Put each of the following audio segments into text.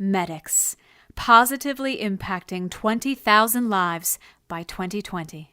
Medix, positively impacting 20,000 lives by 2020.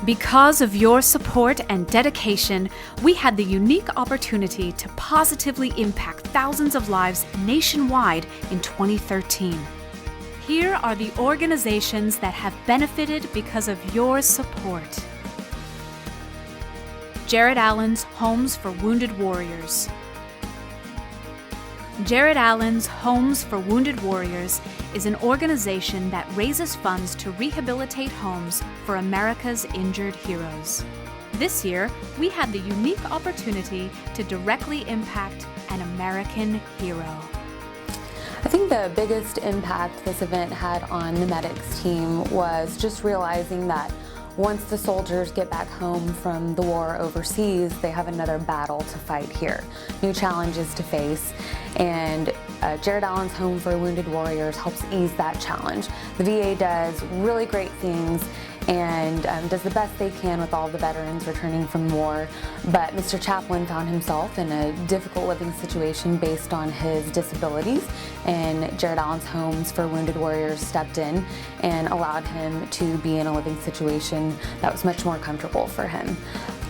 Because of your support and dedication, we had the unique opportunity to positively impact thousands of lives nationwide in 2013. Here are the organizations that have benefited because of your support. Jared Allen's Homes for Wounded Warriors. Jared Allen's Homes for Wounded Warriors is an organization that raises funds to rehabilitate homes for America's injured heroes. This year, we had the unique opportunity to directly impact an American hero. I think the biggest impact this event had on the Medix team was just realizing that once the soldiers get back home from the war overseas, they have another battle to fight here, new challenges to face, and Jared Allen's Home for Wounded Warriors helps ease that challenge. The VA does really great things and does the best they can with all the veterans returning from war, but Mr. Chaplin found himself in a difficult living situation based on his disabilities, and Jared Allen's Homes for Wounded Warriors stepped in and allowed him to be in a living situation that was much more comfortable for him.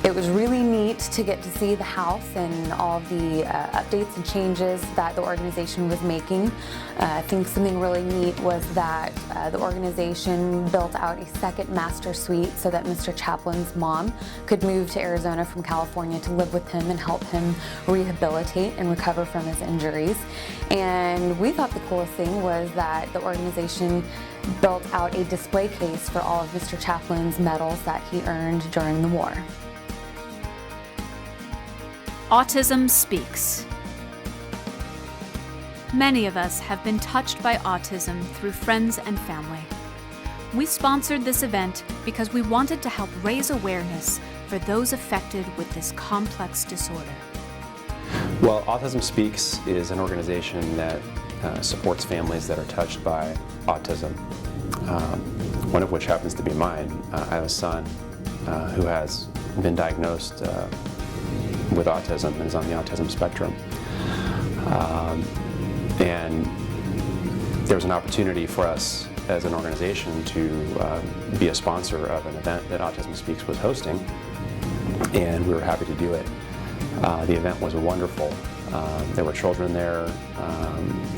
It was really neat to get to see the house and all of the updates and changes that the organization was making. I think something really neat was that the organization built out a second master suite so that Mr. Chaplin's mom could move to Arizona from California to live with him and help him rehabilitate and recover from his injuries. And we thought the coolest thing was that the organization built out a display case for all of Mr. Chaplin's medals that he earned during the war. Autism Speaks. Many of us have been touched by autism through friends and family. We sponsored this event because we wanted to help raise awareness for those affected with this complex disorder. Well, Autism Speaks is an organization that supports families that are touched by autism, one of which happens to be mine. I have a son who has been diagnosed with autism and is on the autism spectrum. And there was an opportunity for us as an organization to be a sponsor of an event that Autism Speaks was hosting, and we were happy to do it. The event was wonderful. There were children there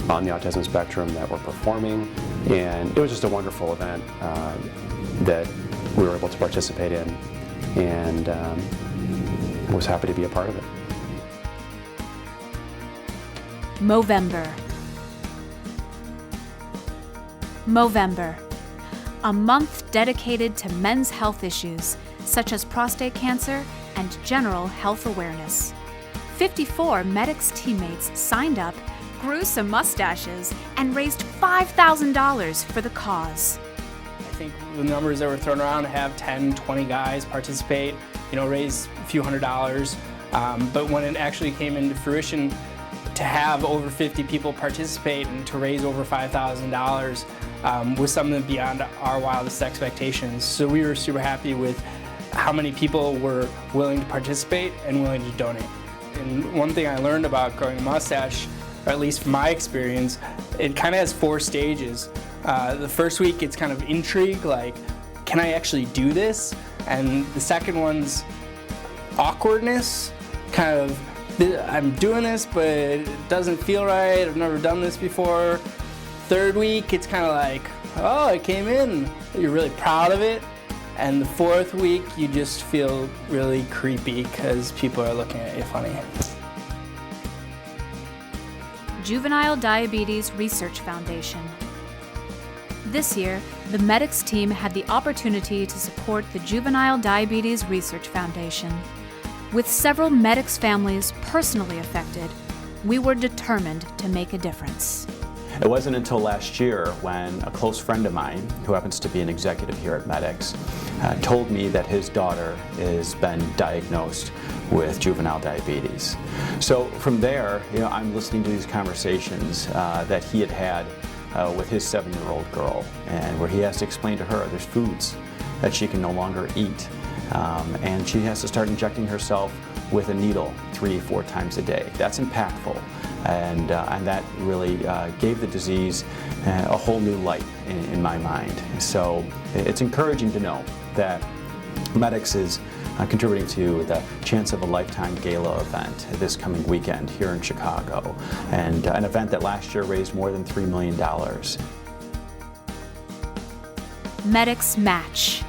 on the autism spectrum that were performing, and it was just a wonderful event that we were able to participate in, and was happy to be a part of it. Movember. Movember, a month dedicated to men's health issues such as prostate cancer and general health awareness. 54 Medix teammates signed up, grew some mustaches, and raised $5,000 for the cause. I think the numbers that were thrown around, have 10, 20 guys participate, raise a few $100s, but when it actually came into fruition to have over 50 people participate and to raise over $5,000 was something beyond our wildest expectations. So we were super happy with how many people were willing to participate and willing to donate. And one thing I learned about growing a mustache, or at least from my experience, it kind of has 4 stages. The first week it's kind of intrigue, like, can I actually do this? And the second one's awkwardness, kind of, I'm doing this, but it doesn't feel right, I've never done this before. Third week, it's kind of like, oh, I came in, you're really proud of it. And the fourth week, you just feel really creepy because people are looking at you funny. Juvenile Diabetes Research Foundation. This year, the Medix team had the opportunity to support the Juvenile Diabetes Research Foundation. With several Medix families personally affected, we were determined to make a difference. It wasn't until last year when a close friend of mine, who happens to be an executive here at Medix, told me that his daughter has been diagnosed with juvenile diabetes. So from there, I'm listening to these conversations that he had with his 7-year-old girl, and where he has to explain to her there's foods that she can no longer eat, and she has to start injecting herself with a needle 3-4 times a day. That's impactful, and that really gave the disease a whole new light in my mind. So it's encouraging to know that Medix is contributing to the Chance of a Lifetime Gala event this coming weekend here in Chicago, and an event that last year raised more than $3 million. Medix Match.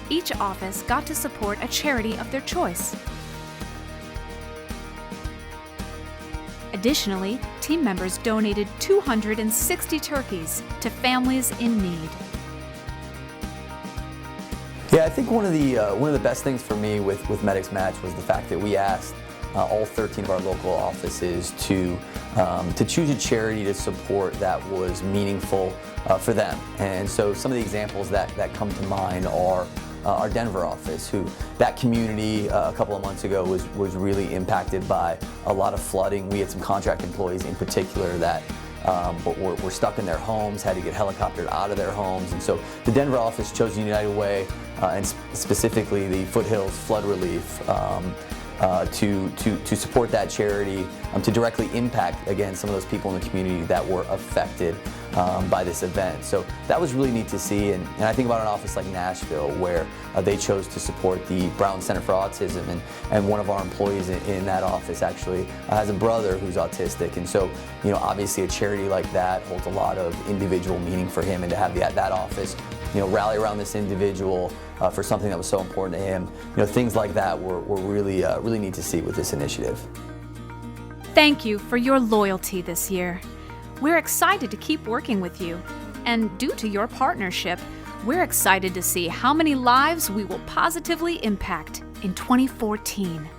Each office got to support a charity of their choice. Additionally, team members donated 260 turkeys to families in need. Yeah, I think one of the best things for me with Medix Match was the fact that we asked all 13 of our local offices to choose a charity to support that was meaningful for them. And so some of the examples that come to mind are our Denver office, who that community a couple of months ago was really impacted by a lot of flooding. We had some contract employees in particular that were stuck in their homes, had to get helicoptered out of their homes. And so the Denver office chose United Way and specifically the Foothills Flood Relief to support that charity, to directly impact, again, some of those people in the community that were affected by this event. So that was really neat to see, and I think about an office like Nashville where they chose to support the Brown Center for Autism, and one of our employees in that office actually has a brother who's autistic, and so obviously a charity like that holds a lot of individual meaning for him, and to have that office rally around this individual for something that was so important to him, things like that were really neat to see with this initiative. Thank you for your loyalty this year. We're excited to keep working with you, and due to your partnership, we're excited to see how many lives we will positively impact in 2014.